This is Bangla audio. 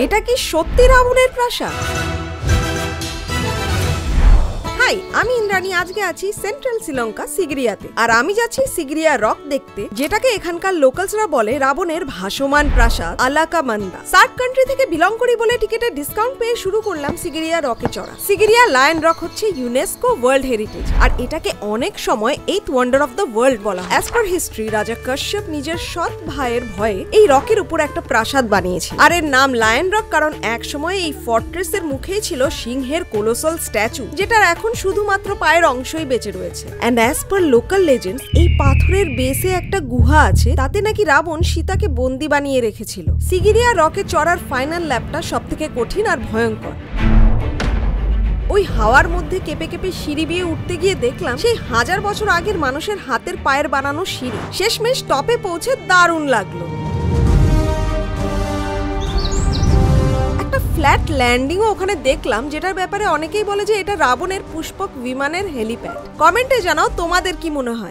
এটা কি সত্যি রাবণের প্রাসাদ? হাই, আমি ইন্দ্রাণী। আজকে আছি সেন্ট্রাল শ্রীলঙ্কা সিগিরিয়াতে। আর আমি যাচ্ছি সিগিরিয়া রক দেখতে, যেটাকে এখানকার লোকালসরা বলে রাবণের ভাসমান প্রাসাদ আলাকামান্দা। সার্ক কান্ট্রি থেকে বিলং করি বলে টিকেটের ডিসকাউন্ট পেয়ে শুরু করলাম সিগিরিয়া রকে চড়া। সিগিরিয়া লায়ন রক হচ্ছে ইউনেস্কো ওয়ার্ল্ড হেরিটেজ, আর এটাকে অনেক সময় 8th wonder of the world বলা হয়। অ্যাজ পার হিস্ট্রি, রাজা কাশ্যপ নিজের সৎ ভাইয়ের ভয়ে এই রকের উপর একটা প্রাসাদ বানিয়েছে। আর এর নাম লায়ন রক কারণ এক সময় এই ফর্ট্রেসের মুখেই ছিল সিংহের কোলোসাল স্ট্যাচু, যেটার এখন শুধুমাত্র পায়ের অংশই বেঁচে রয়েছে। And as per local legends, এই পাথরের বেসে একটা গুহা আছে, তাতে নাকি রাবণ সীতাকে বন্দি বানিয়ে রেখেছিল। সিগিরিয়া রকে চড়ার ফাইনাল ল্যাপটা সব থেকে কঠিন আর ভয়ঙ্কর। ওই হাওয়ার মধ্যে কেঁপে কেঁপে সিঁড়ি দিয়ে উঠতে গিয়ে দেখলাম সেই 1000 বছর আগের মানুষের হাতের পায়ের বানানো সিঁড়ি। শেষমেশ টপে পৌঁছে দারুণ লাগলো। ফ্ল্যাট ল্যান্ডিংও ওখানে দেখলাম, যেটার ব্যাপারে অনেকেই বলে যে এটা রাবণের পুষ্পক বিমানের হেলিপ্যাড। কমেন্টে জানাও তোমাদের কি মনে হয়।